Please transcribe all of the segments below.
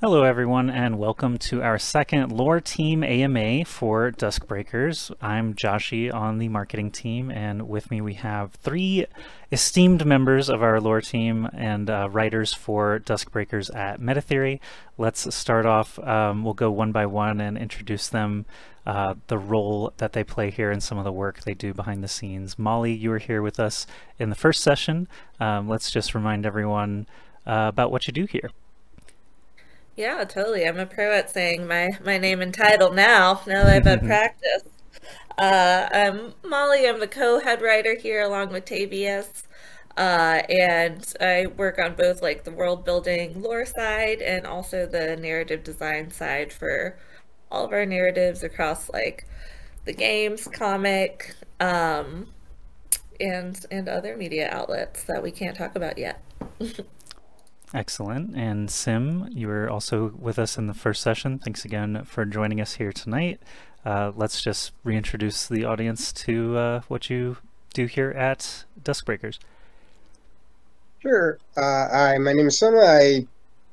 Hello everyone and welcome to our second Lore Team AMA for DuskBreakers. I'm Joshi on the marketing team, and with me we have three esteemed members of our Lore team and writers for DuskBreakers at Metatheory. Let's start off, we'll go one by one and introduce them, the role that they play here and some of the work they do behind the scenes. Molly, you were here with us in the first session. Let's just remind everyone about what you do here. Yeah, totally. I'm a pro at saying my name and title now that I've had practice. I'm Molly. I'm the co-head writer here along with Tavius. And I work on both like the world building lore side and also the narrative design side for all of our narratives across like the games, comic, and other media outlets that we can't talk about yet. Excellent. And Sim, you were also with us in the first session. Thanks again for joining us here tonight. Let's just reintroduce the audience to what you do here at DuskBreakers. Sure. My name is Sim. I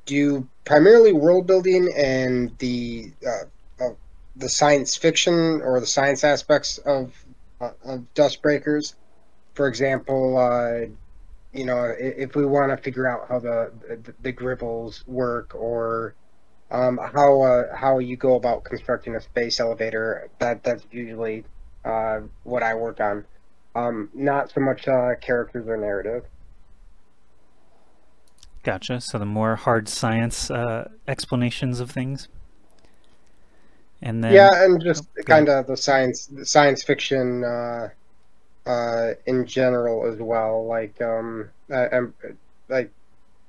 do primarily world building and the science fiction or the science aspects of DuskBreakers. For example, you know, if we want to figure out how the gribbles work, or how you go about constructing a space elevator, that's usually what I work on. Not so much characters or narrative. Gotcha. So the more hard science explanations of things. And then Yeah, and just kind of the science fiction in general as well, like I'm like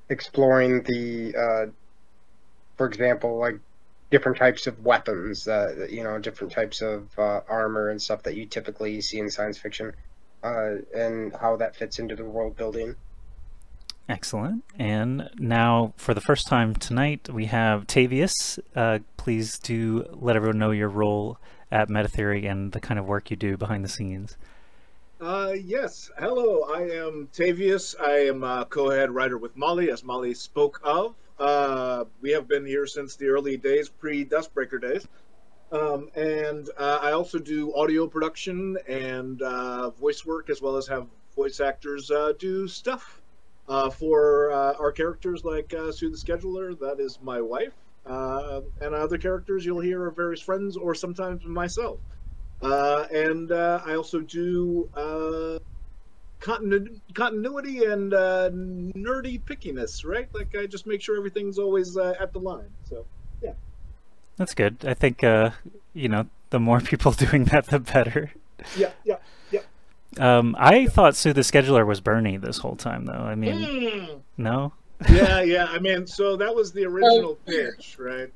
exploring the for example, like different types of weapons, you know, different types of armor and stuff that you typically see in science fiction, and how that fits into the world building. Excellent. And now, for the first time tonight, we have Tavius. Please do let everyone know your role at Metatheory and the kind of work you do behind the scenes. Yes. Hello, I am Tavius. I am a co-head writer with Molly, as Molly spoke of. We have been here since the early days, pre-Dustbreaker days. And I also do audio production and voice work, as well as have voice actors do stuff for our characters, like Sue the Scheduler, that is my wife. And other characters you'll hear are various friends or sometimes myself. And I also do continuity and nerdy pickiness, right? Like I just make sure everything's always at the line. So, yeah. That's good. I think, you know, the more people doing that, the better. Yeah. I thought Sue the Scheduler was Bernie this whole time, though. I mean, no? Yeah. I mean, so that was the original pitch, right?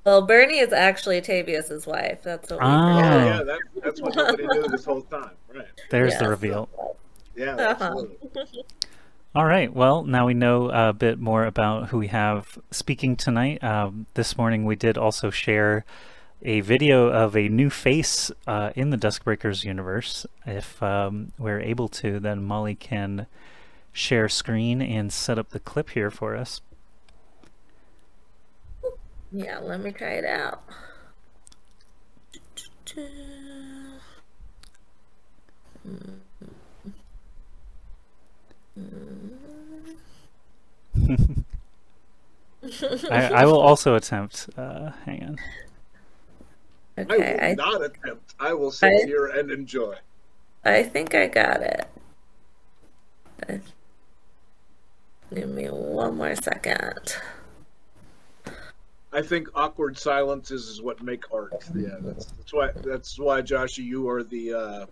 Well, Bernie is actually Tavius's wife. That's what we forgot. Yeah, that's what nobody knew this whole time, right? There's the reveal. Yeah, absolutely. All right, well, now we know a bit more about who we have speaking tonight. This morning we did also share a video of a new face in the DuskBreakers universe. If we're able to, then Molly can share screen and set up the clip here for us. Yeah, let me try it out. I will also attempt. Hang on. Okay, I will not attempt. I will sit here and enjoy. I think I got it. Give me one more second. I think awkward silences is what make art. Yeah, that's why Joshi, you are the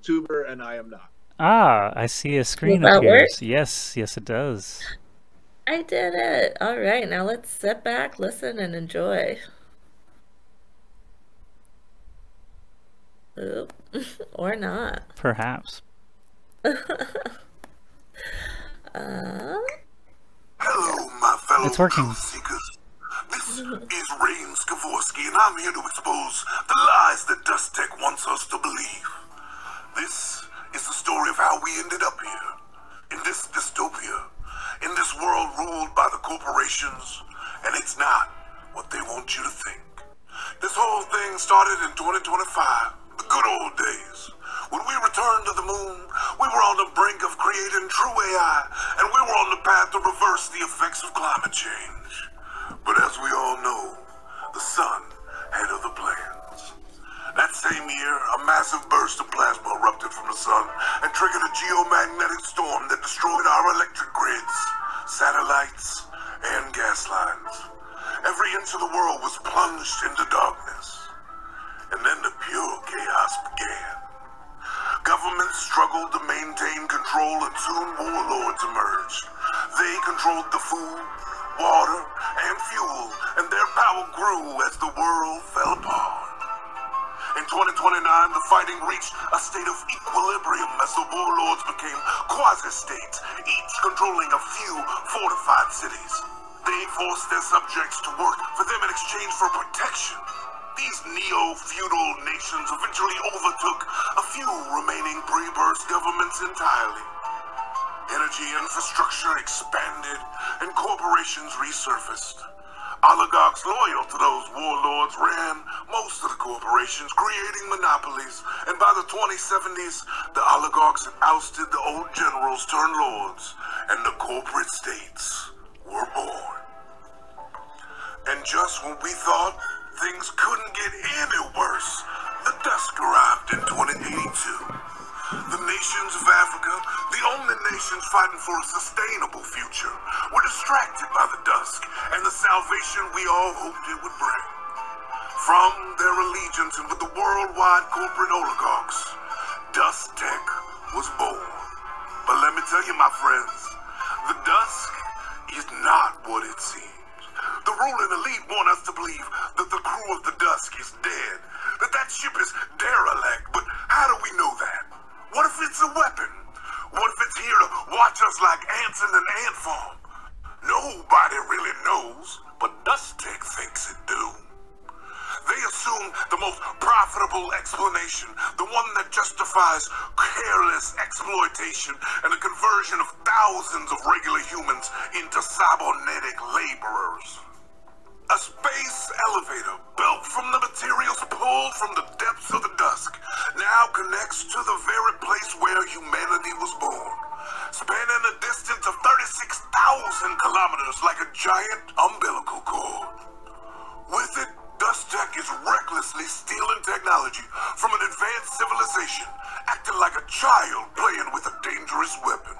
tuber and I am not. Ah, I see a screen Will that appears. work? Yes, it does. I did it. All right, now let's sit back, listen, and enjoy. Oop. Or not. Perhaps. Hello, my fellow It's working. truth seekers. This is Rain Skavorsky, and I'm here to expose the lies that Dust Tech wants us to believe. This is the story of how we ended up here, in this dystopia, in this world ruled by the corporations, and it's not what they want you to think. This whole thing started in 2025, the good old days. When we returned to the moon, we were on the brink of creating true AI, and we were on the path to reverse the effects of climate change. But as we all know, the sun had other plans. That same year, a massive burst of plasma erupted from the sun and triggered a geomagnetic storm that destroyed our electric grids, satellites, and gas lines. Every inch of the world was plunged into darkness. And then the pure chaos began. Governments struggled to maintain control, and soon warlords emerged. They controlled the food, water, and fuel, and their power grew as the world fell apart. In 2029, the fighting reached a state of equilibrium as the warlords became quasi-states, each controlling a few fortified cities. They forced their subjects to work for them in exchange for protection. These neo-feudal nations eventually overtook a few remaining pre-birth governments entirely. Energy infrastructure expanded and corporations resurfaced. Oligarchs loyal to those warlords ran most of the corporations, creating monopolies, and by the 2070s, the oligarchs had ousted the old generals turned lords, and the corporate states were born. And just when we thought things couldn't get any worse, the Dusk arrived in 2082. The nations of Africa, the only nations fighting for a sustainable future, were distracted by the Dusk and the salvation we all hoped it would bring. From their allegiance with the worldwide corporate oligarchs, Dusk Tech was born. But let me tell you, my friends, the Dusk is not what it seems. The ruling elite want us to believe that the crew of the Dusk is dead, that ship is derelict, but how do we know that? What if it's a weapon? What if it's here to watch us like ants in an ant farm? Nobody really knows, but Dusk Tech thinks it do. They assume the most profitable explanation, the one that justifies careless exploitation and the conversion of thousands of regular humans into cybernetic laborers. A space elevator built from the materials pulled from the depths of the Dusk now connects to the very place where humanity was born, spanning a distance of 36,000 kilometers like a giant umbilical cord. With it, Dusk Tech is recklessly stealing technology from an advanced civilization, acting like a child playing with a dangerous weapon.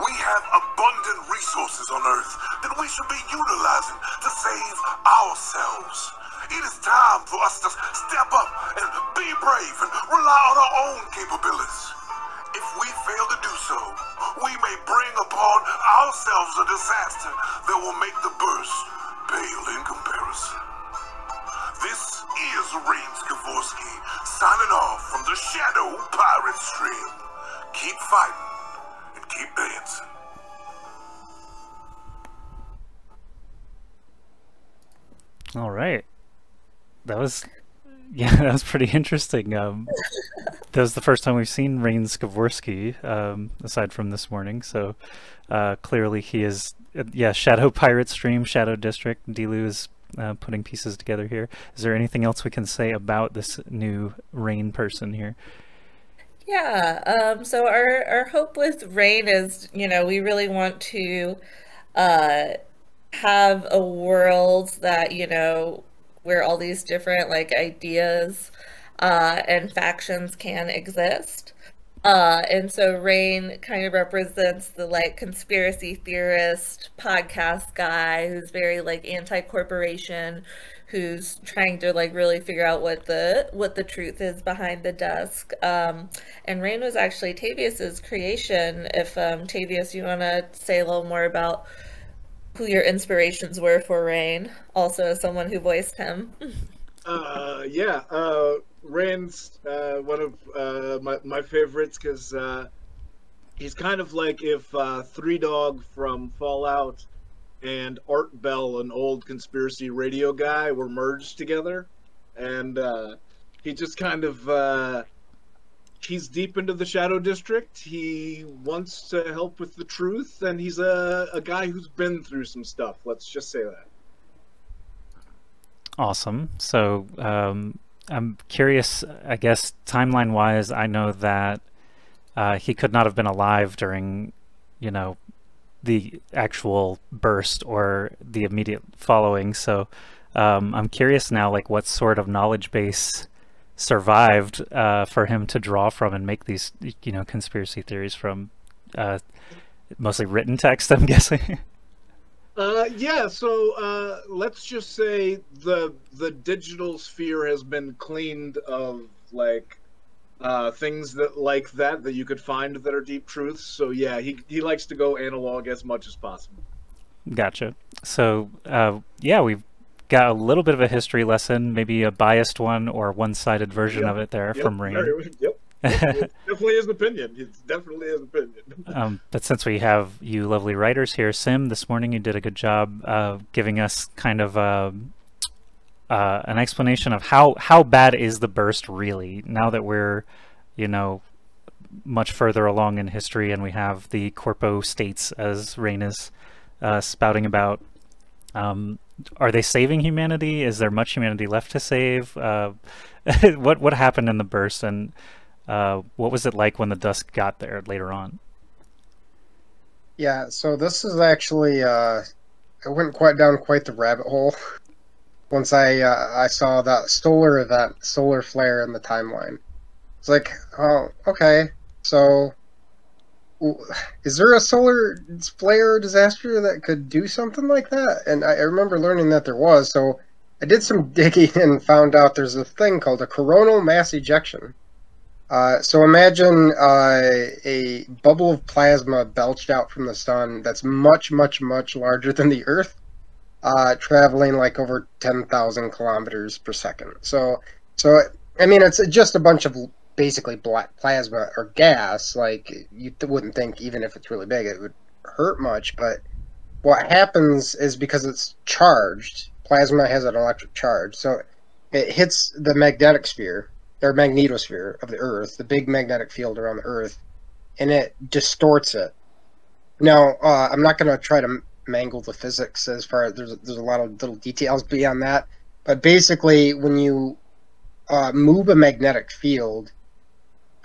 We have abundant resources on Earth that we should be utilizing to save ourselves. It is time for us to step up and be brave and rely on our own capabilities. If we fail to do so, we may bring upon ourselves a disaster that will make the burst pale in comparison. This is Rain Skavorsky signing off from the Shadow Pirate Stream. Keep fighting and keep dancing. All right. That was pretty interesting. That was the first time we've seen Rain Skavorsky, aside from this morning. So clearly he is, Shadow Pirate Stream, Shadow District. Delu is putting pieces together here. Is there anything else we can say about this new Rain person here? Yeah, so our hope with Rain is, we really want to have a world that, where all these different ideas and factions can exist. And so Rain kind of represents the conspiracy theorist podcast guy who's very anti-corporation, who's trying to really figure out what the truth is behind the Dusk. And Rain was actually Tavius's creation. If Tavius, you want to say a little more about who your inspirations were for Rain, also as someone who voiced him. Rain's one of my favorites because he's kind of like if Three Dog from Fallout and Art Bell, an old conspiracy radio guy, were merged together, and he just kind of he's deep into the Shadow District. He wants to help with the truth, and he's a guy who's been through some stuff. Let's just say that. Awesome. So I'm curious, I guess, timeline-wise, I know that he could not have been alive during, you know, the actual burst or the immediate following. So I'm curious now, like, what sort of knowledge base survived for him to draw from and make these, you know, conspiracy theories from. Mostly written text, I'm guessing. Yeah, so let's just say the digital sphere has been cleaned of like things that you could find that are deep truths. So yeah, he likes to go analog as much as possible. Gotcha. So yeah, we've got a little bit of a history lesson, maybe a biased one or one-sided version of it there from Rain. Yep. It's definitely his opinion. It's definitely his opinion. But since we have you lovely writers here, Sim, this morning you did a good job giving us kind of an explanation of how bad is the burst really, now that we're, you know, much further along in history and we have the corpo states, as Rain is spouting about. Are they saving humanity? Is there much humanity left to save? What happened in the burst, and what was it like when the Dusk got there later on? Yeah, so this is actually I went down quite the rabbit hole once I saw that solar flare in the timeline. It's like, oh, okay, so is there a solar flare disaster that could do something like that? And I remember learning that there was, so I did some digging and found out there's a thing called a coronal mass ejection. So imagine a bubble of plasma belched out from the sun that's much, much, much larger than the Earth, traveling like over 10,000 kilometers per second. So I mean, it's just a bunch of basically black plasma or gas. Like, you wouldn't think, even if it's really big, it would hurt much. But what happens is, because it's charged, plasma has an electric charge, so it hits the magnetic sphere, or magnetosphere of the Earth, the big magnetic field around the Earth, and it distorts it. Now, I'm not going to try to mangle the physics as far as there's a lot of little details beyond that, but basically, when you move a magnetic field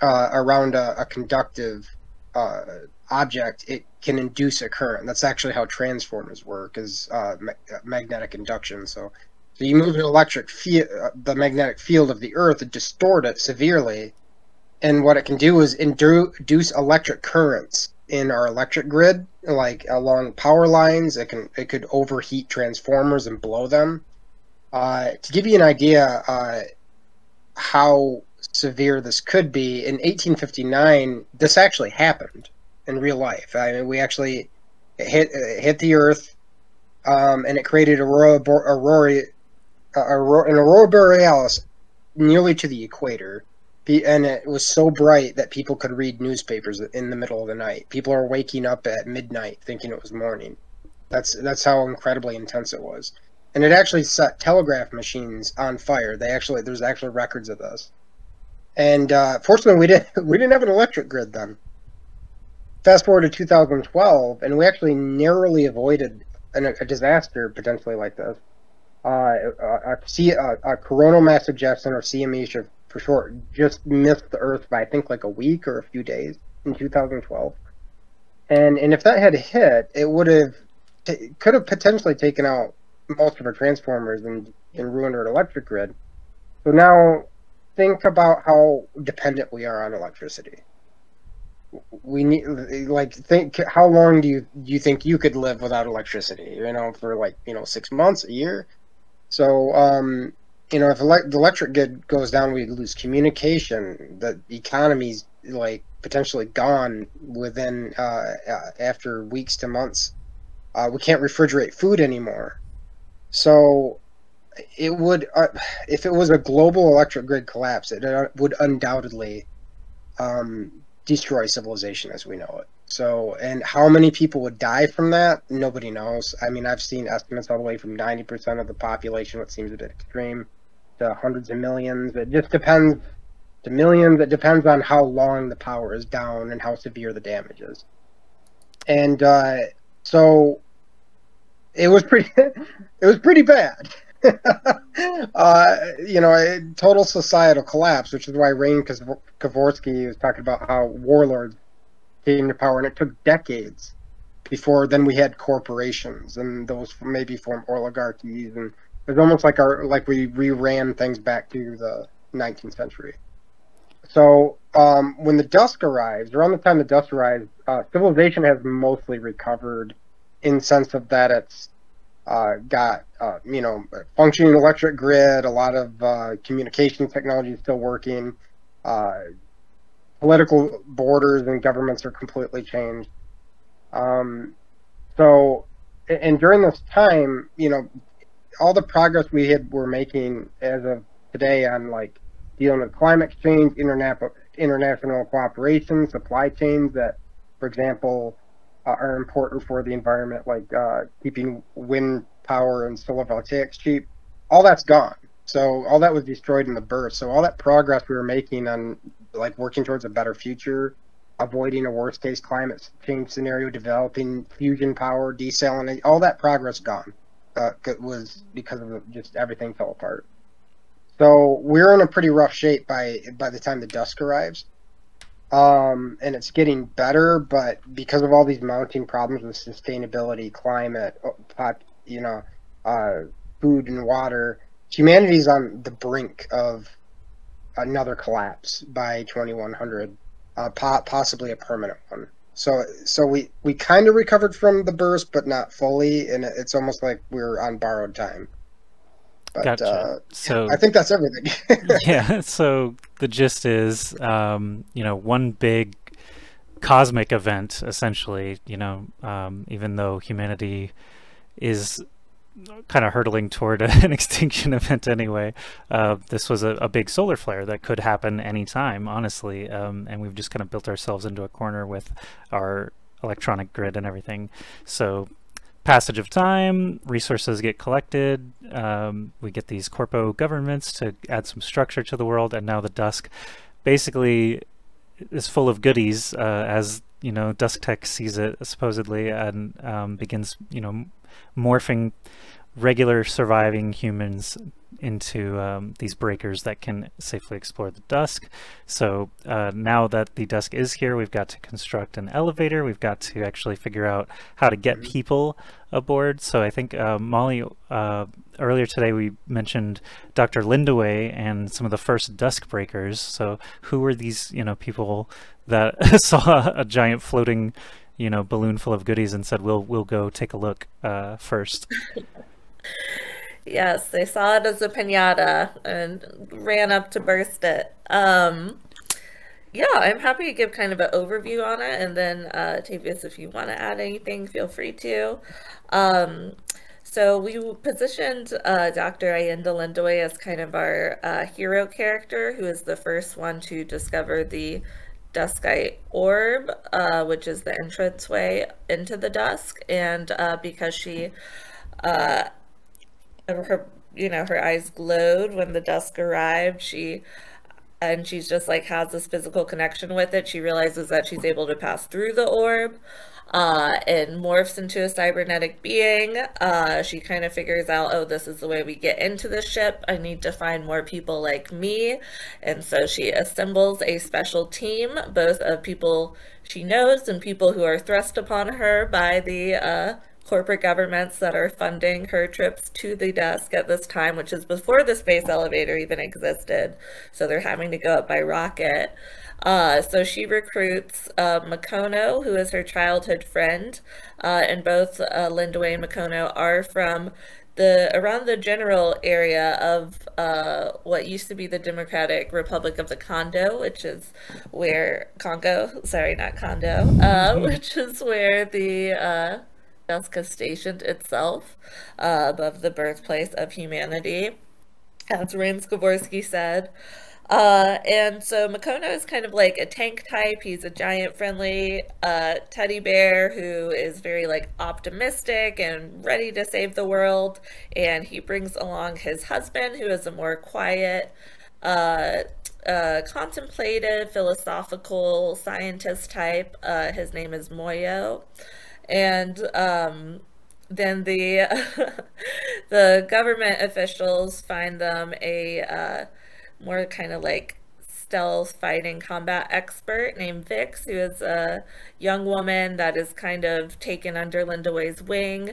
around a conductive object, it can induce a current. That's actually how transformers work, is magnetic induction. So you move an electric field, the magnetic field of the Earth, and distort it severely, and what it can do is induce electric currents in our electric grid, like along power lines. It could overheat transformers and blow them. To give you an idea how severe this could be, in 1859, this actually happened in real life. I mean, we actually hit the Earth, and it created an aurora borealis nearly to the equator, and it was so bright that people could read newspapers in the middle of the night. People are waking up at midnight thinking it was morning. That's how incredibly intense it was, and it actually set telegraph machines on fire. There's actually records of this. And fortunately, we didn't have an electric grid then. Fast forward to 2012, and we actually narrowly avoided a disaster potentially like this. A coronal mass ejection, or CME for short, just missed the Earth by, I think, like a week or a few days in 2012. And if that had hit, it could have potentially taken out most of our transformers and ruined our electric grid. So now, think about how dependent we are on electricity. We need, like, think, how long do you think you could live without electricity? You know, for 6 months, a year. So, if the electric grid goes down, we lose communication. The economy's like potentially gone within after weeks to months. We can't refrigerate food anymore. So it would, if it was a global electric grid collapse, it would undoubtedly destroy civilization as we know it. So, and how many people would die from that? Nobody knows. I mean, I've seen estimates all the way from 90% of the population, what seems a bit extreme, to hundreds of millions. It just depends to millions. It depends on how long the power is down and how severe the damage is. And so it was pretty bad. Total societal collapse, which is why Rain Kavorsky was talking about how warlords came to power, and it took decades before then we had corporations, and those maybe formed oligarchies, and it was almost like we reran things back to the 19th century. So when the Dusk arrives, around the time the Dusk arrives, civilization has mostly recovered in the sense of that it's got a functioning electric grid, a lot of communication technology is still working, political borders and governments are completely changed. And during this time, all the progress were making as of today on like dealing with climate change, international cooperation, supply chains that, for example, are important for the environment, like keeping wind power and solar voltaics cheap. All that's gone. So all that was destroyed in the burst. So all that progress we were making on like working towards a better future, avoiding a worst case climate change scenario, developing fusion power, desalination, all that progress gone. Was because of just everything fell apart. So we're in a pretty rough shape by the time the Dusk arrives. And it's getting better, but because of all these mounting problems with sustainability, climate, food and water, humanity's on the brink of another collapse by 2100, possibly a permanent one. So we kind of recovered from the burst, but not fully, and it's almost like we're on borrowed time. But, gotcha. So I think that's everything. Yeah. So the gist is, one big cosmic event, essentially. Even though humanity is kind of hurtling toward an extinction event anyway, this was a big solar flare that could happen anytime, honestly. And we've just kind of built ourselves into a corner with our electronic grid and everything. So passage of time, resources get collected, we get these corpo governments to add some structure to the world, and now the Dusk basically is full of goodies, as Dusk Tech sees it supposedly, and begins morphing regular surviving humans into these breakers that can safely explore the Dusk. So now that the Dusk is here, we've got to construct an elevator. We've got to actually figure out how to get people aboard. So I think, Molly, earlier today we mentioned Dr. Lindaway and some of the first DuskBreakers. So who were these people that saw a giant floating balloon full of goodies and said, we'll go take a look first? Yes, they saw it as a piñata and ran up to burst it. Yeah, I'm happy to give kind of an overview on it, and then Tavius, if you want to add anything, feel free to. So we positioned Dr. Ayenda Lindaway as kind of our hero character, who is the first one to discover the Duskite orb, which is the entranceway into the Dusk, and because she her eyes glowed when the Dusk arrived, she's just like has this physical connection with it. She realizes that she's able to pass through the orb, and morphs into a cybernetic being. She kind of figures out, oh, this is the way we get into the ship. I need to find more people like me. And so she assembles a special team, both of people she knows and people who are thrust upon her by the corporate governments that are funding her trips to the Dusk at this time, which is before the space elevator even existed. So they're having to go up by rocket. So she recruits Makono, who is her childhood friend, and both Lindaway and Makono are from around the general area of what used to be the Democratic Republic of the Congo, which is where which is where the Dusk is stationed itself, above the birthplace of humanity, as Rain Skavorsky said. And so Makono is kind of like a tank type. He's a giant friendly teddy bear who is very like optimistic and ready to save the world. And he brings along his husband, who is a more quiet, uh, contemplative, philosophical scientist type. His name is Moyo. And then the the government officials find them a more kind of like stealth fighting combat expert named Vix, who is a young woman that is kind of taken under Linda Way's wing.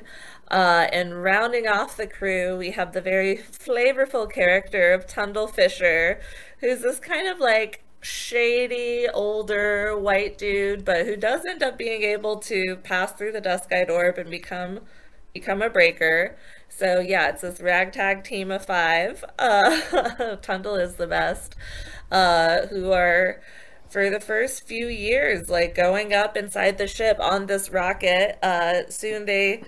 And rounding off the crew, we have the very flavorful character of Tundle Fisher, who's this kind of like shady, older, white dude, but who does end up being able to pass through the Duskite Orb and become a breaker. So yeah, it's this ragtag team of 5. Tundle is the best. Who are for the first few years like going up inside the ship on this rocket. Soon they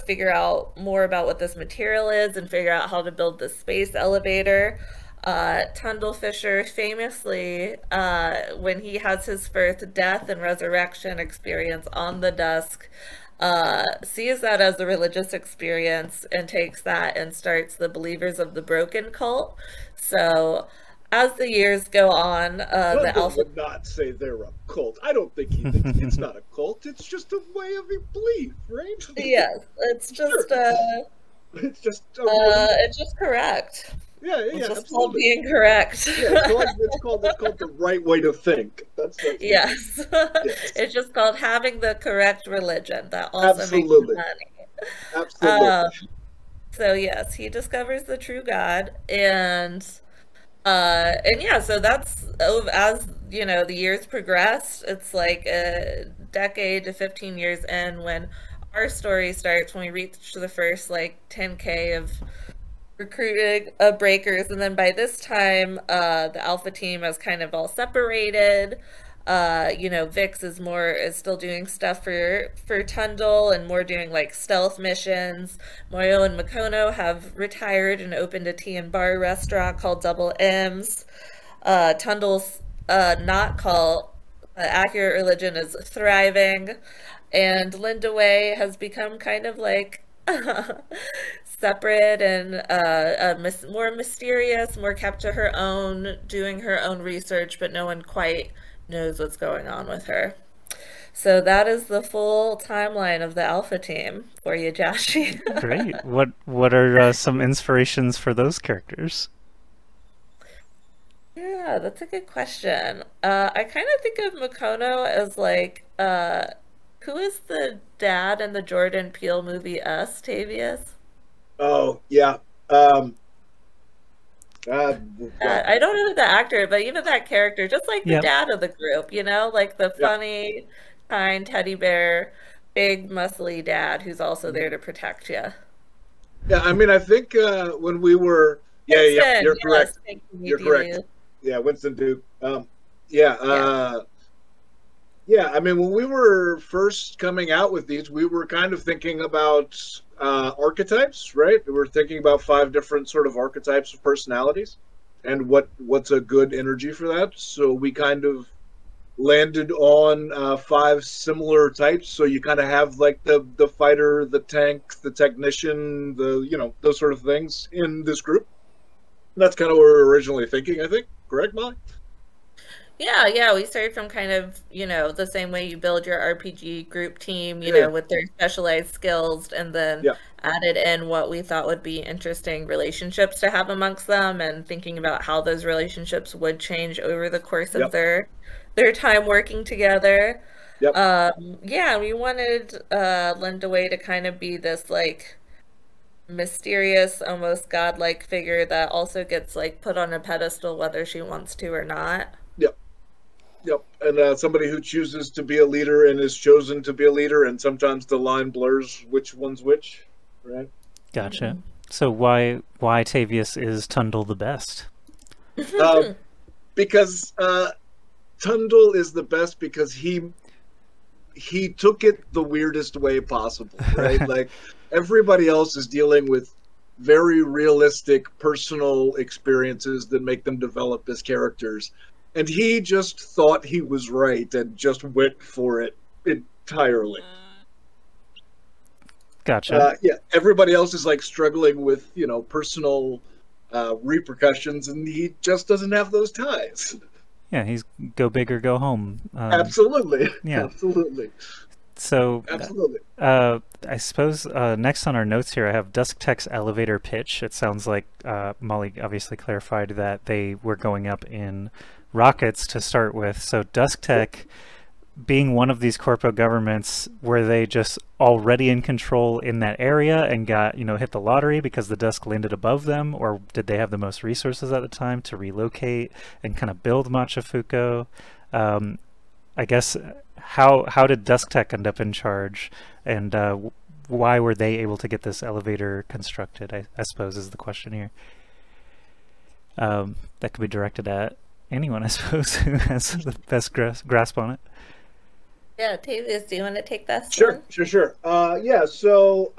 figure out more about what this material is and figure out how to build the space elevator. Tundle Fisher famously, when he has his first death and resurrection experience on the Dusk, sees that as a religious experience and takes that and starts the Believers of the Broken cult. So as the years go on, the Alpha would not say they're a cult. I don't think he thinks it's not a cult. It's just a way of belief, right? Yes, it's just it's just correct. Yeah, it's just called being correct. Yeah, it's called the right way to think. That's yes. Yes. It's just called having the correct religion. That also makes money. Absolutely. So yes, he discovers the true God, and yeah, so that's as the years progress. It's like a decade to 15 years in when our story starts, when we reach the first like 10K of recruiting breakers, and then by this time the Alpha team has kind of all separated. Vix is still doing stuff for Tundle and more doing like stealth missions. Moyo and Makono have retired and opened a tea and bar restaurant called Double M's. Tundle's not called Accurate Religion is thriving, and Linda Way has become kind of like separate and more mysterious, more kept to her own, doing her own research, but no one quite knows what's going on with her. So that is the full timeline of the Alpha team for you, Joshi. Great. What are some inspirations for those characters? Yeah, that's a good question. I kind of think of Makono as like, who is the dad in the Jordan Peele movie Us, Tavius? Oh, yeah. I don't know the actor, but even that character, just like the dad of the group, like the funny, kind teddy bear, big muscly dad who's also there to protect you. Yeah, I mean, I think when we were, Winston, you're correct. You're correct. Yeah, Winston Duke. I mean, when we were first coming out with these, we were kind of thinking about archetypes, right? We were thinking about 5 different sort of archetypes of personalities and what's a good energy for that. So we kind of landed on 5 similar types. So you kind of have like the fighter, the tank, the technician, those sort of things in this group. That's kind of what we were originally thinking, I think. Correct, Molly? Yeah, we started from kind of, the same way you build your RPG group team, with their specialized skills, and then added in what we thought would be interesting relationships to have amongst them, and thinking about how those relationships would change over the course of their time working together. We wanted Linda Way to kind of be this, like, mysterious, almost godlike figure that also gets, like, put on a pedestal whether she wants to or not. Yep, and somebody who chooses to be a leader and is chosen to be a leader, and sometimes the line blurs which one's which, right? Gotcha. So why Tavius is Tundle the best? Because Tundle is the best because he took it the weirdest way possible, right? Like everybody else is dealing with very realistic personal experiences that make them develop as characters. And he just thought he was right and just went for it entirely. Gotcha. Everybody else is like struggling with, personal repercussions, and he just doesn't have those ties. Yeah, he's go big or go home. Absolutely. Yeah. Absolutely. So, Absolutely. I suppose next on our notes here, I have DuskTech's elevator pitch. It sounds like Molly obviously clarified that they were going up in rockets to start with. So DuskTech, being one of these corporate governments, were they just already in control in that area and got, hit the lottery because the Dusk landed above them, or did they have the most resources at the time to relocate and kind of build Machifuko? I guess how did DuskTech end up in charge, and why were they able to get this elevator constructed? I suppose is the question here. That could be directed at anyone, I suppose, who has the best grasp on it. Yeah, Tavius, do you want to take that? Sure. Yeah, so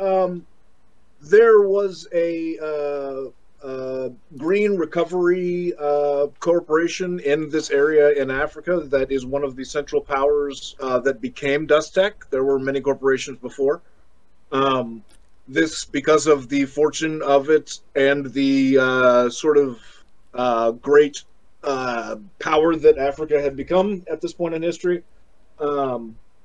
there was a green recovery corporation in this area in Africa that is one of the central powers that became DuskTech. There were many corporations before. This, because of the fortune of it and the sort of great power that Africa had become at this point in history,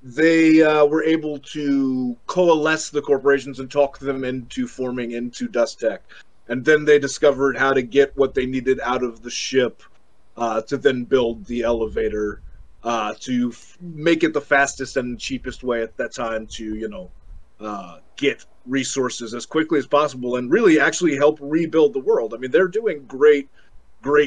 they were able to coalesce the corporations and talk them into forming into DuskTech. And then they discovered how to get what they needed out of the ship to then build the elevator to make it the fastest and cheapest way at that time to, get resources as quickly as possible and really actually help rebuild the world. I mean, they're doing great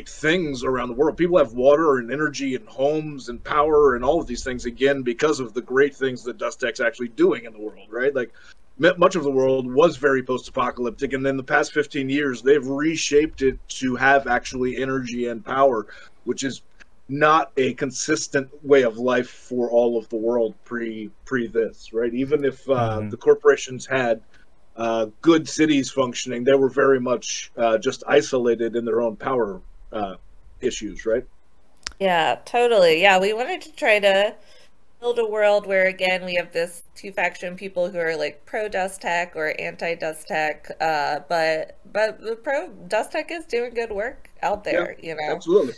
things around the world. People have water and energy and homes and power and all of these things, again, because of the great things that DuskTech's actually doing in the world, right? Like, much of the world was very post-apocalyptic, and in the past 15 years, they've reshaped it to have actually energy and power, which is not a consistent way of life for all of the world pre this, right? Even if the corporations had good cities functioning, they were very much just isolated in their own power issues, right? Yeah, totally. Yeah, we wanted to try to build a world where, again, we have this two faction people who are like pro DuskTech or anti DuskTech, but the pro DuskTech is doing good work out there. Yeah, absolutely.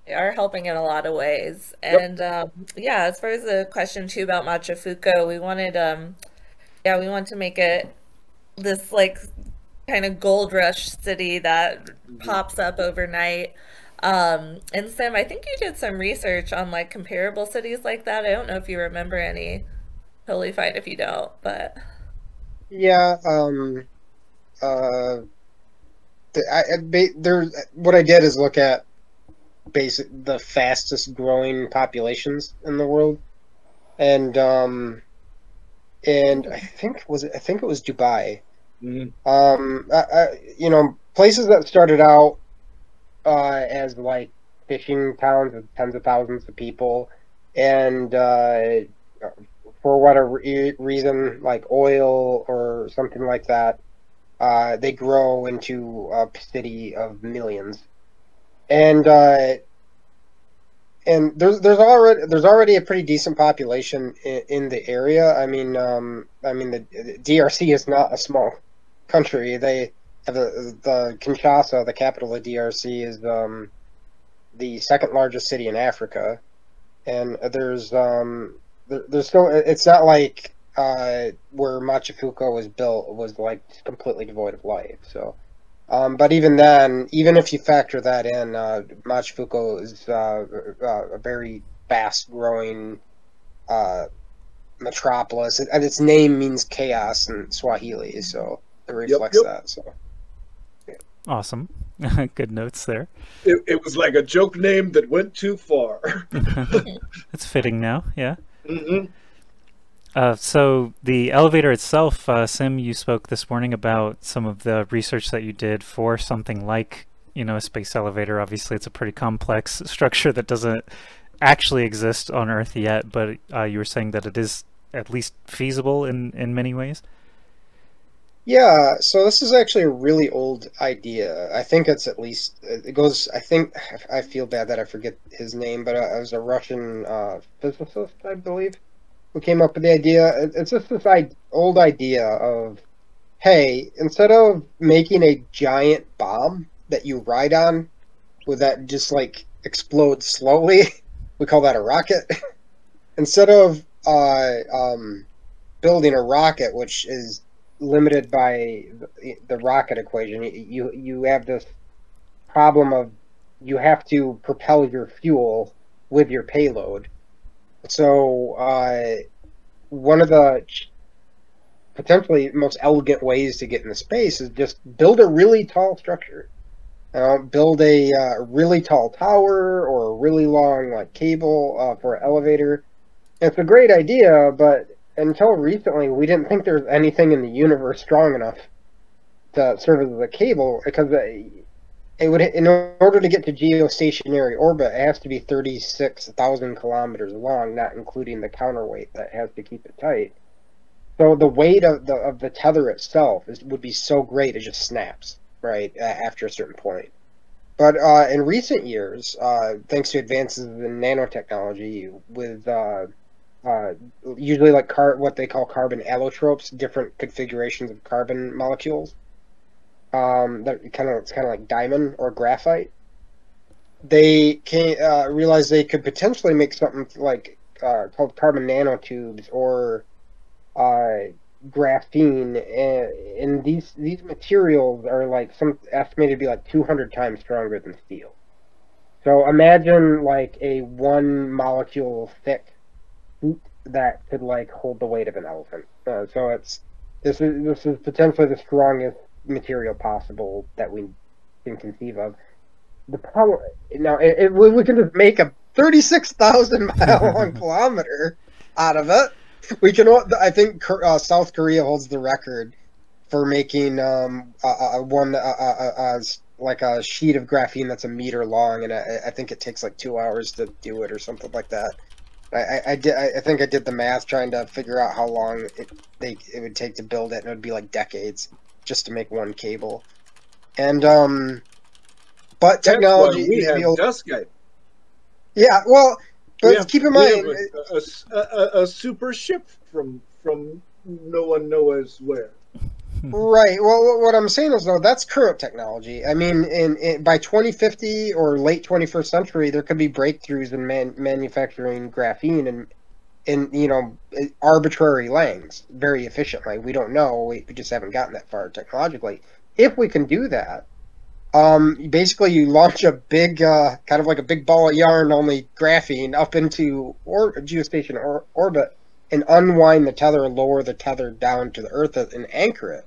They are helping in a lot of ways. And yeah, as far as the question too about Machifuko, we wanted we want to make it this like kind of gold rush city that pops up overnight. And Sim, I think you did some research on like comparable cities like that. I don't know if you remember any. Totally fine if you don't, but yeah, what I did is look at the fastest growing populations in the world, and I think it was Dubai. Places that started out as like fishing towns with tens of thousands of people, and for whatever reason, like oil or something like that, they grow into a city of millions. And there's already a pretty decent population in the area. I mean, the DRC is not a small country. They have the Kinshasa, the capital of DRC, is the second largest city in Africa, and there's still, it's not like where Machifuko was built was like completely devoid of life. So, but even then, even if you factor that in, Machifuko is a very fast-growing metropolis, and its name means chaos in Swahili, so it reflects that. So, yeah. Awesome. Good notes there. It was like a joke name that went too far. It's fitting now, yeah. So the elevator itself, Sim, you spoke this morning about some of the research that you did for something like, a space elevator. Obviously, it's a pretty complex structure that doesn't actually exist on Earth yet, but you were saying that it is at least feasible in many ways. Yeah, so this is actually a really old idea. I think it's at least, it goes, I feel bad that I forget his name, but it was a Russian physicist, I believe, who came up with the idea. It's just this old idea of, hey, instead of making a giant bomb that you ride on, with that just like explodes slowly. We call that a rocket. Instead of building a rocket, which is limited by the rocket equation, you have this problem of you have to propel your fuel with your payload. So one of the potentially most elegant ways to get into space is just build a really tall structure. Build a really tall tower or a really long like cable for an elevator. It's a great idea, but until recently, we didn't think there was anything in the universe strong enough to serve as a cable, because it would, in order to get to geostationary orbit, it has to be 36,000 kilometers long, not including the counterweight that has to keep it tight. So the weight of the tether itself would be so great it just snaps, right, after a certain point. But in recent years, thanks to advances in nanotechnology, with usually like what they call carbon allotropes, different configurations of carbon molecules, that it's kind of like diamond or graphite. They realize they could potentially make something like called carbon nanotubes or graphene, and these materials are like estimated to be like 200 times stronger than steel. So imagine like a one molecule thick heat that could like hold the weight of an elephant. So this is potentially the strongest material possible that we can conceive of. The problem now, we can just make a 36,000 mile long kilometer out of it. We can. I think South Korea holds the record for making like a sheet of graphene that's a meter long, and I think it takes like 2 hours to do it or something like that. I think I did the math trying to figure out how long it would take to build it, and it would be like decades just to make one cable. And but technology. That's why we have Duskite. Yeah, well, but keep in mind a super ship from no one knows where. Right. Well, what I'm saying is, though, that's current technology. I mean, by 2050 or late 21st century, there could be breakthroughs in manufacturing graphene in arbitrary lengths very efficiently. We don't know. We just haven't gotten that far technologically. If we can do that, basically you launch a big, kind of like a big ball of yarn, only graphene, up into geostationary orbit, and unwind the tether and lower the tether down to the Earth and anchor it.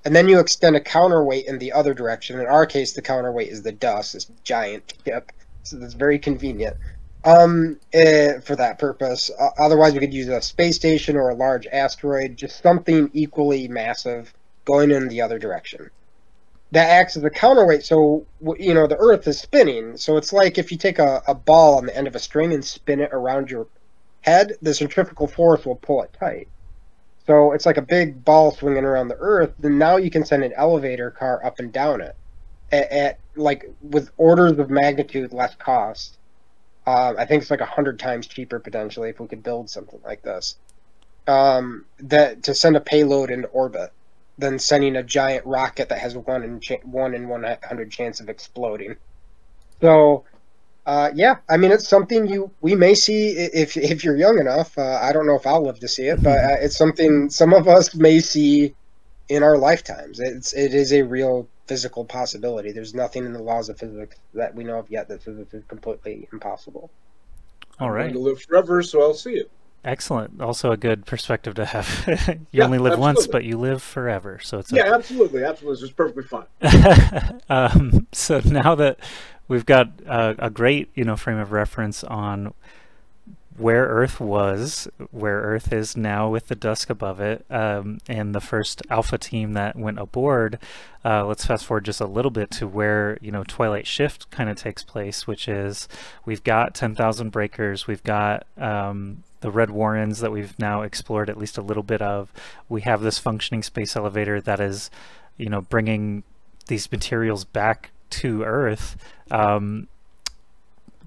And then you extend a counterweight in the other direction. In our case, the counterweight is the dust, this giant ship. So that's very convenient for that purpose. Otherwise, we could use a space station or a large asteroid, just something equally massive going in the other direction. That acts as a counterweight, so the Earth is spinning. So it's like if you take a ball on the end of a string and spin it around your head, the centrifugal force will pull it tight. So it's like a big ball swinging around the Earth. Then now you can send an elevator car up and down it at like with orders of magnitude less cost. I think it's like 100 times cheaper potentially if we could build something like this. That to send a payload into orbit than sending a giant rocket that has 1 in 100 chance of exploding. So. Yeah, I mean, it's something we may see if you're young enough. I don't know if I'll live to see it, but it's something some of us may see in our lifetimes. It is a real physical possibility. There's nothing in the laws of physics that we know of yet that says this is completely impossible. All right. I'm going to live forever, so I'll see it. Excellent. Also a good perspective to have. You only live once, but you live forever. So it's absolutely. It's just perfectly fine. So now that we've got a great frame of reference on where Earth was, where Earth is now with the dusk above it, and the first Alpha team that went aboard, let's fast forward just a little bit to where Twilight Shift kind of takes place, which is we've got 10,000 breakers, we've got the Red Warrens that we've now explored at least a little bit of. We have this functioning space elevator that is, bringing these materials back to Earth.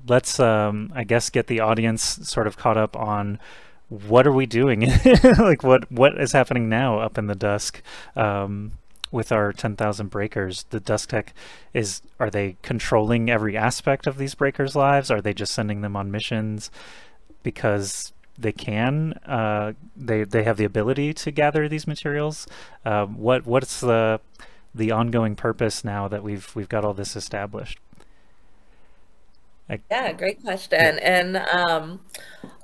Let's, I guess, get the audience sort of caught up on what are we doing? Like what is happening now up in the dusk? with our 10,000 breakers, the Dusk Tech are they controlling every aspect of these breakers' lives? Are they just sending them on missions because they can? They have the ability to gather these materials. What's the ongoing purpose now that we've got all this established? Yeah, great question. And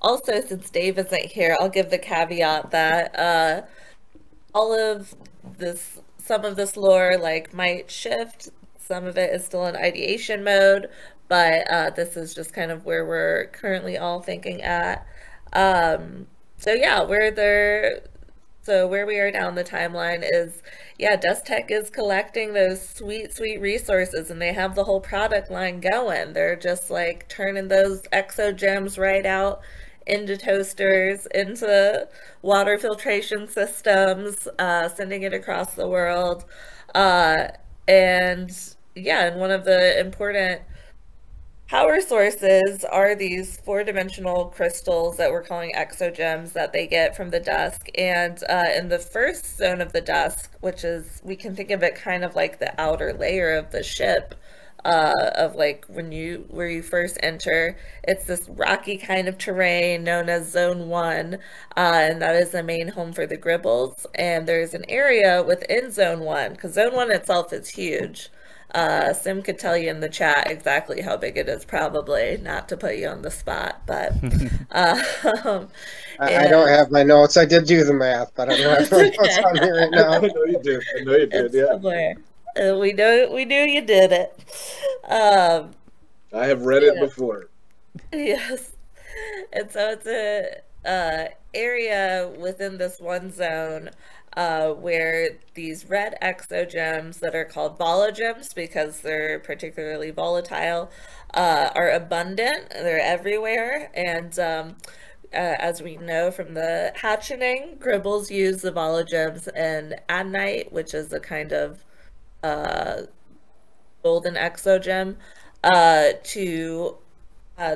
also, since Dave isn't here, I'll give the caveat that all of this, some of this lore like might shift. Some of it is still in ideation mode, but this is just kind of where we're currently all thinking at. So yeah, we're there. So where we are now in the timeline is, yeah, Dust Tech is collecting those sweet, sweet resources, and they have the whole product line going. They're just like turning those exo gems right out into toasters, into water filtration systems, sending it across the world. And yeah, and one of the important power sources are these four-dimensional crystals that we're calling exogems that they get from the dusk. And in the first zone of the dusk, which is, we can think of it kind of like the outer layer of the ship, of like where you first enter, it's this rocky kind of terrain known as Zone 1, and that is the main home for the Gribbles. And there's an area within Zone 1, because Zone 1 itself is huge. Sim could tell you in the chat exactly how big it is, probably, not to put you on the spot, but I don't have my notes. I did do the math, but I don't have my notes on me right now. I know you did. I know you did. Yeah. Somewhere. We knew you did it. I have read it before. Yes, and so it's a area within this one zone where these red exogems that are called vologems because they're particularly volatile are abundant. They're everywhere, and as we know from the hatching, Gribbles use the vologems in Adnite, which is a kind of golden exogem,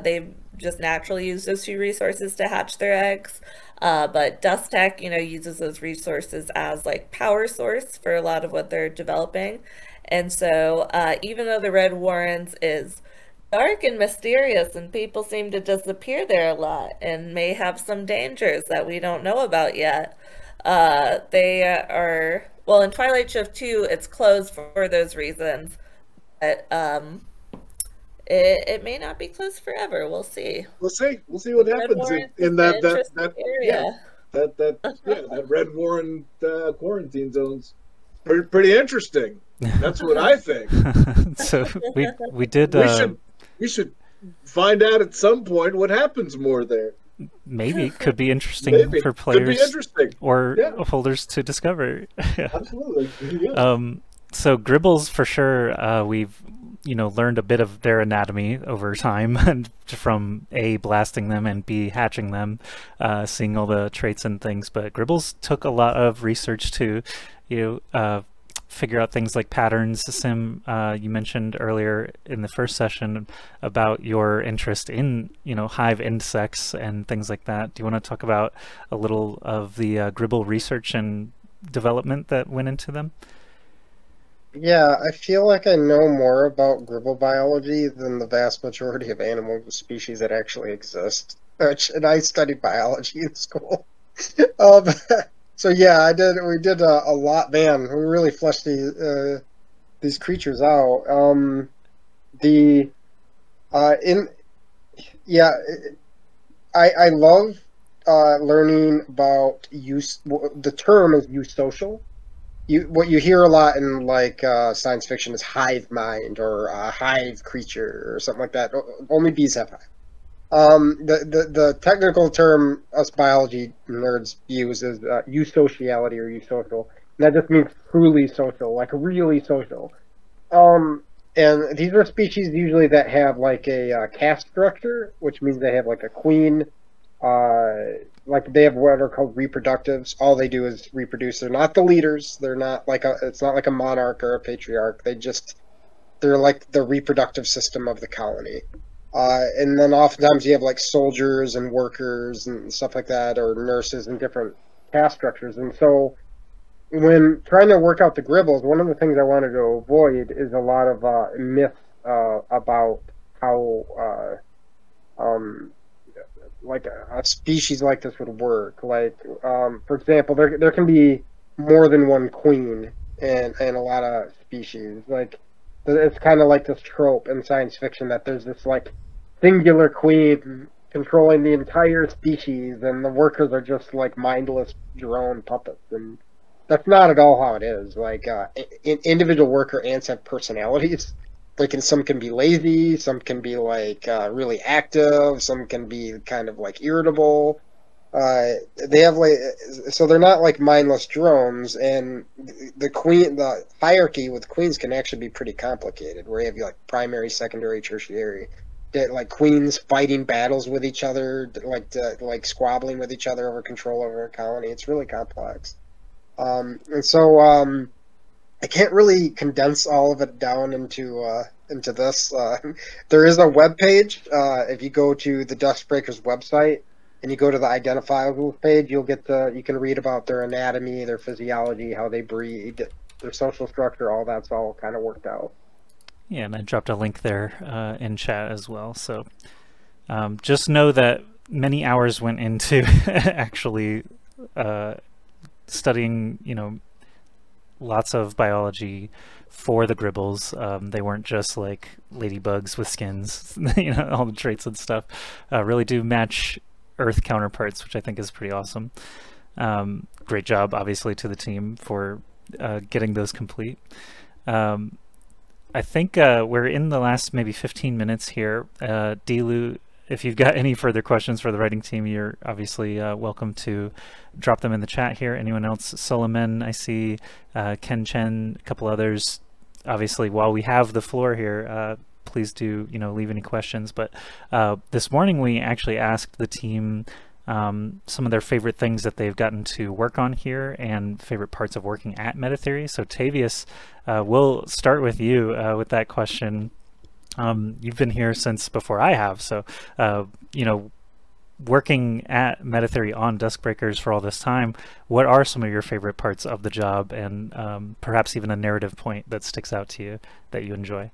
they just naturally use those two resources to hatch their eggs. But Dust Tech, uses those resources as like power source for a lot of what they're developing. And so even though the Red Warrens is dark and mysterious and people seem to disappear there a lot and may have some dangers that we don't know about yet, they are, well, in Twilight Shift 2, it's closed for those reasons. But it may not be closed forever. We'll see. We'll see what happens in that area. That Red Warren quarantine zone's pretty interesting. That's what I think. So we did. We should find out at some point what happens more there. Maybe it could be interesting for players or holders to discover. Absolutely. Yeah. So Gribbles, for sure, we've learned a bit of their anatomy over time, and from A, blasting them, and B, hatching them, seeing all the traits and things. But Gribbles took a lot of research to figure out things like patterns. Sim, you mentioned earlier in the first session about your interest in hive insects and things like that. Do you want to talk about a little of the Gribble research and development that went into them? Yeah, I feel like I know more about Gribble biology than the vast majority of animal species that actually exist. And I studied biology in school. So yeah, we did a lot, man. We really fleshed these creatures out. I love learning about use. The term is eusocial. What you hear a lot in like science fiction is hive mind or hive creature or something like that. Only bees have hive. The technical term us biology nerds use is eusociality or eusocial. And that just means truly social, like really social. And these are species usually that have like a caste structure, which means they have like a queen. Like they have what are called reproductives. All they do is reproduce. They're not the leaders. They're not like it's not like a monarch or a patriarch. They're like the reproductive system of the colony. And then oftentimes you have like soldiers and workers and stuff like that, or nurses and different caste structures. And so when trying to work out the gribbles, one of the things I wanted to avoid is a lot of myths about how like a species like this would work. Like, for example, there can be more than one queen in a lot of species. Like, it's kind of like this trope in science fiction that there's this like singular queen controlling the entire species, and the workers are just like mindless drone puppets. And that's not at all how it is. Like, individual worker ants have personalities. Some can be lazy, some can be like really active, some can be kind of like irritable. They have like, so they're not like mindless drones. And the hierarchy with queens can actually be pretty complicated, where you have like primary, secondary, tertiary. Like queens fighting battles with each other, like squabbling with each other over control over a colony. It's really complex. And so I can't really condense all of it down into this. There is a web page. If you go to the DuskBreakers website and you go to the identifiables page, you can read about their anatomy, their physiology, how they breed, their social structure. All that's all kind of worked out. Yeah, and I dropped a link there in chat as well. So just know that many hours went into actually studying, lots of biology for the gribbles. They weren't just like ladybugs with skins, all the traits and stuff really do match Earth counterparts, which I think is pretty awesome. Great job, obviously, to the team for getting those complete. I think we're in the last maybe 15 minutes here. Dilu, if you've got any further questions for the writing team, you're obviously welcome to drop them in the chat here. Anyone else? Solomon, I see, Ken Chen, a couple others. Obviously, while we have the floor here, please do leave any questions. But this morning we actually asked the team some of their favorite things that they've gotten to work on here and favorite parts of working at Metatheory. So Tavius, we'll start with you with that question. You've been here since before I have, so working at Metatheory on DuskBreakers for all this time, what are some of your favorite parts of the job, and perhaps even a narrative point that sticks out to you that you enjoy?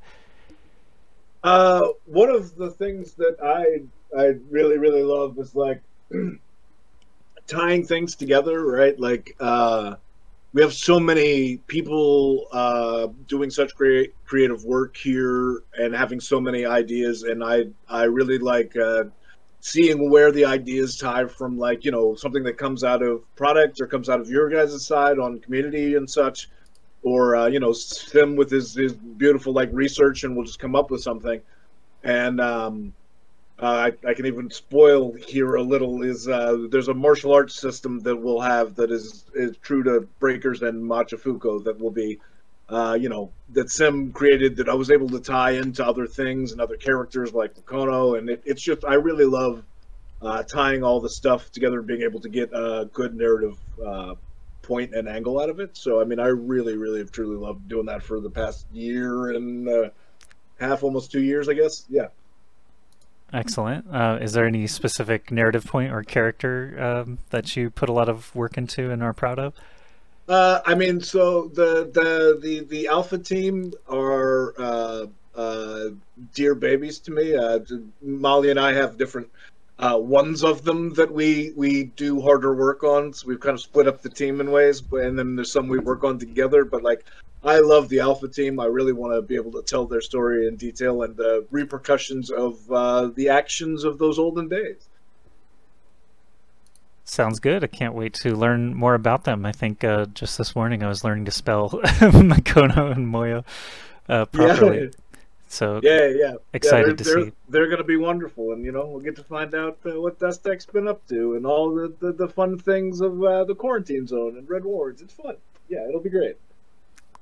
One of the things that I really, really love is like tying things together, right? Like we have so many people doing such great creative work here and having so many ideas, and I really like seeing where the ideas tie from, like, something that comes out of product or comes out of your guys' side on community and such, or Sim with his beautiful like research, and we'll just come up with something. And I can even spoil here a little, is there's a martial arts system that we'll have that is true to Breakers and Machafuko that will be, that Sim created, that I was able to tie into other things and other characters like Makono. And it's just, I really love tying all the stuff together and being able to get a good narrative point and angle out of it. So, I mean, I really, really have truly loved doing that for the past year and half, almost 2 years, I guess. Yeah. Excellent. Is there any specific narrative point or character that you put a lot of work into and are proud of? I mean, so the Alpha team are dear babies to me. Molly and I have different ones of them that we do harder work on. So we've kind of split up the team in ways, and then there's some we work on together. But like, I love the Alpha team. I really want to be able to tell their story in detail and the repercussions of the actions of those olden days. Sounds good. I can't wait to learn more about them. I think just this morning I was learning to spell Makono and Moyo properly. Yeah. So yeah. Excited to see. They're going to be wonderful, and we'll get to find out what Dustek's been up to and all the fun things of the quarantine zone and Red Wards. It's fun. Yeah, it'll be great.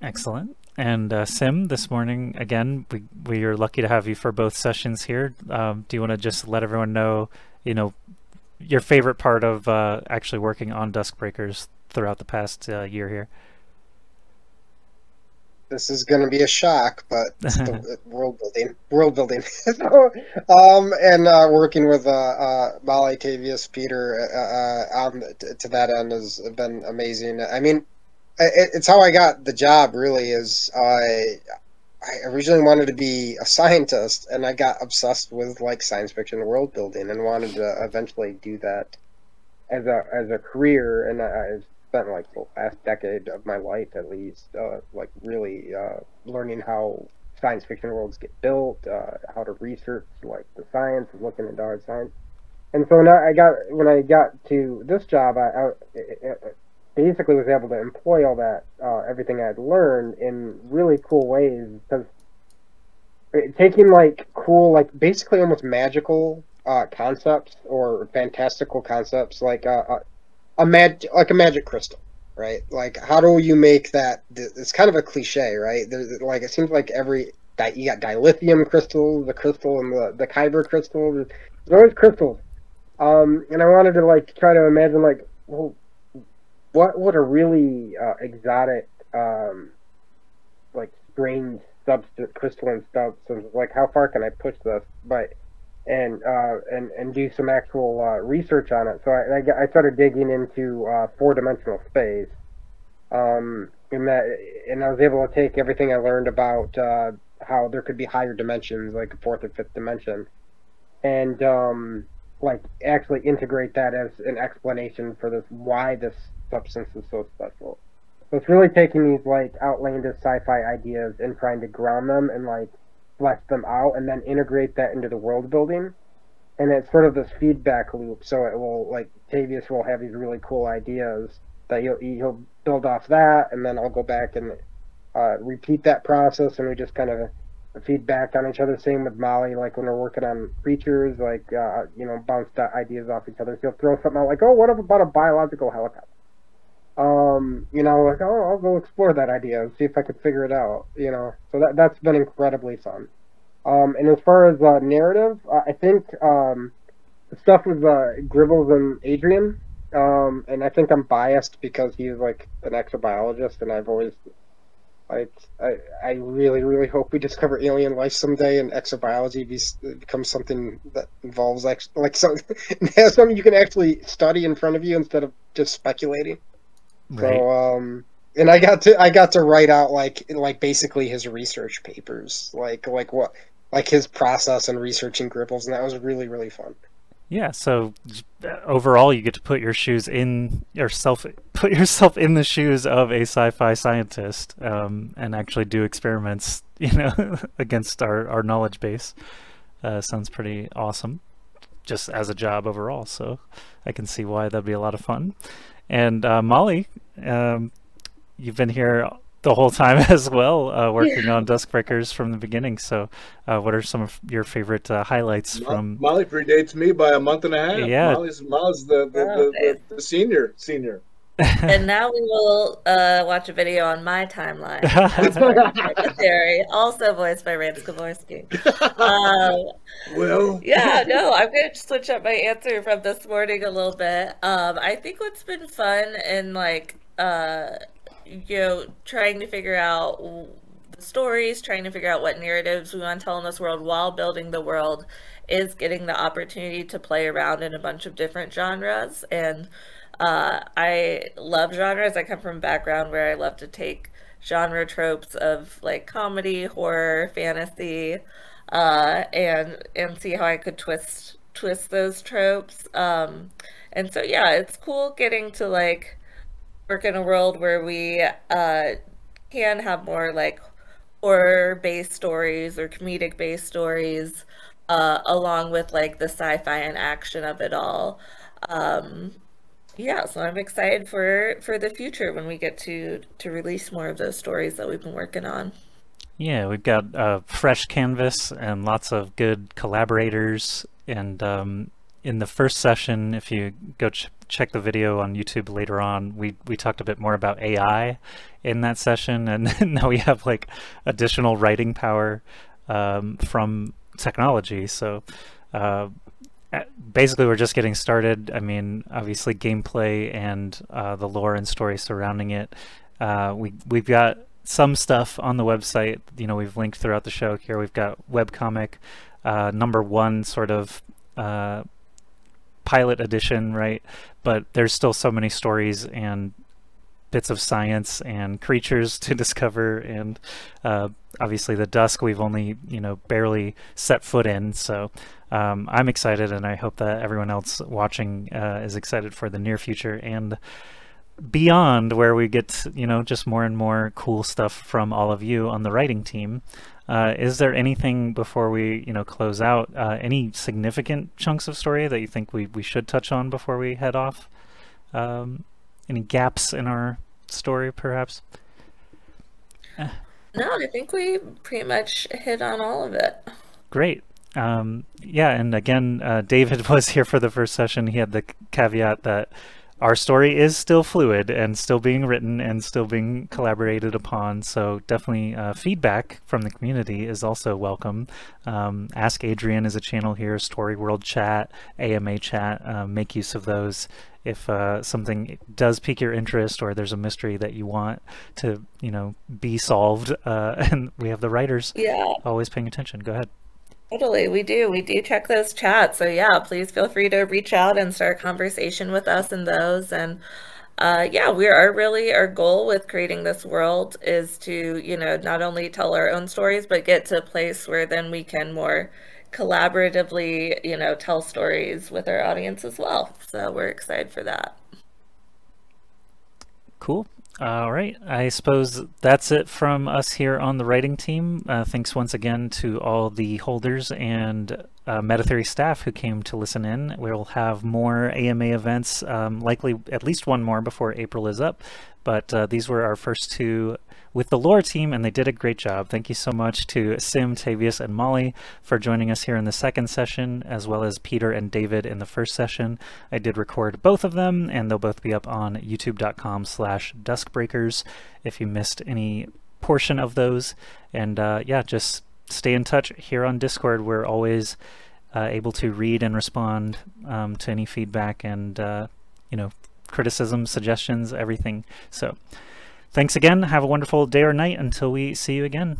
Excellent. And Sim, this morning, again, we are lucky to have you for both sessions here. Do you want to just let everyone know, your favorite part of actually working on DuskBreakers throughout the past year here? This is going to be a shock, but it's the world building. So, and working with Molly, Tavius, Peter to that end has been amazing. I mean, it's how I got the job. Really, is I originally wanted to be a scientist, and I got obsessed with like science fiction world building, and wanted to eventually do that as a career. And I spent like the last decade of my life, at least, like really learning how science fiction worlds get built, how to research like the science, and looking into hard science. And so now when I got to this job, I basically was able to employ all that everything I'd learned in really cool ways, because taking like cool, like basically almost magical concepts or fantastical concepts, like a magic crystal, right? Like, how do you make that? It's kind of a cliche, right? There's, like, it seems like you got dilithium crystals, the crystal, and the kyber crystal. There's always crystals. And I wanted to like try to imagine, like, well, what would a really exotic, like strange substance, crystalline substance, like how far can I push this? But and do some actual research on it. So I started digging into four-dimensional space, and I was able to take everything I learned about how there could be higher dimensions, like a fourth or fifth dimension, and like actually integrate that as an explanation for why this substance is so special. So it's really taking these like outlandish sci-fi ideas and trying to ground them and like flesh them out, and then integrate that into the world building. And it's sort of this feedback loop. So it will, like, Tavius will have these really cool ideas that he'll build off that, and then I'll go back and repeat that process, and we just kind of feedback on each other. Same with Molly, like when we're working on creatures, like bounce ideas off each other. She'll throw something out like, oh, what about a biological helicopter? Like, oh, I'll go explore that idea and see if I could figure it out, So that's been incredibly fun. And as far as narrative, I think the stuff with Gribbles and Adrian, and I think I'm biased because he's like an exobiologist, and I've always I really, really hope we discover alien life someday, and exobiology becomes something that involves something you can actually study in front of you instead of just speculating. Right. So, and I got to write out like basically his research papers, like his process in researching Gribbles, and that was really, really fun. Yeah, so overall you get to put yourself in the shoes of a sci-fi scientist, and actually do experiments, against our knowledge base. Sounds pretty awesome, just as a job overall, so I can see why that'd be a lot of fun. And Molly, you've been here the whole time as well, working on DuskBreakers from the beginning. So what are some of your favorite highlights from... Molly predates me by a month and a half. Yeah. Molly's the senior. And now we will watch a video on my timeline. Also voiced by Rand Skavorski. Well, yeah, no, I'm going to switch up my answer from this morning a little bit. I think what's been fun and trying to figure out the stories, trying to figure out what narratives we want to tell in this world while building the world, is getting the opportunity to play around in a bunch of different genres. And I love genres. I come from a background where I love to take genre tropes of like comedy, horror, fantasy, and see how I could twist those tropes. And so yeah, it's cool getting to like work in a world where we can have more like horror-based stories or comedic-based stories, along with like the sci-fi and action of it all. Yeah, so I'm excited for the future when we get to release more of those stories that we've been working on. Yeah, we've got a fresh canvas and lots of good collaborators. And in the first session, if you go check the video on YouTube later on, we talked a bit more about AI in that session, and now we have like additional writing power from technology. So basically we're just getting started. I mean, obviously gameplay and the lore and story surrounding it. We've got some stuff on the website, we've linked throughout the show here. We've got webcomic #1 sort of pilot edition, right? But there's still so many stories and bits of science and creatures to discover, and obviously the Dusk we've only barely set foot in, so I'm excited, and I hope that everyone else watching is excited for the near future and beyond, where we get just more and more cool stuff from all of you on the writing team. Is there anything before we close out, any significant chunks of story that you think we should touch on before we head off? Any gaps in our story, perhaps? No, I think we pretty much hit on all of it. Great. Yeah, and again, David was here for the first session. He had the caveat that our story is still fluid and still being written and still being collaborated upon, so definitely feedback from the community is also welcome. Ask Adrian is a channel here, Story World Chat, AMA Chat. Make use of those if something does pique your interest, or there's a mystery that you want to be solved, and we have the writers always paying attention. Go ahead. Totally, we do check those chats, so yeah, please feel free to reach out and start a conversation with us in those. And yeah, our goal with creating this world is to not only tell our own stories, but get to a place where then we can more collaboratively tell stories with our audience as well. So we're excited for that. Cool. All right, I suppose that's it from us here on the writing team. Thanks once again to all the holders and Meta Theory staff who came to listen in. We'll have more AMA events, likely at least one more before April is up, but these were our first two with the lore team, and they did a great job. Thank you so much to Sim, Tavius, and Molly for joining us here in the second session, as well as Peter and David in the first session. I did record both of them, and they'll both be up on youtube.com/DuskBreakers if you missed any portion of those. And yeah, just stay in touch here on Discord. We're always able to read and respond to any feedback and criticism, suggestions, everything. So thanks again. Have a wonderful day or night until we see you again.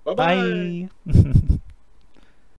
Bye-bye. Bye.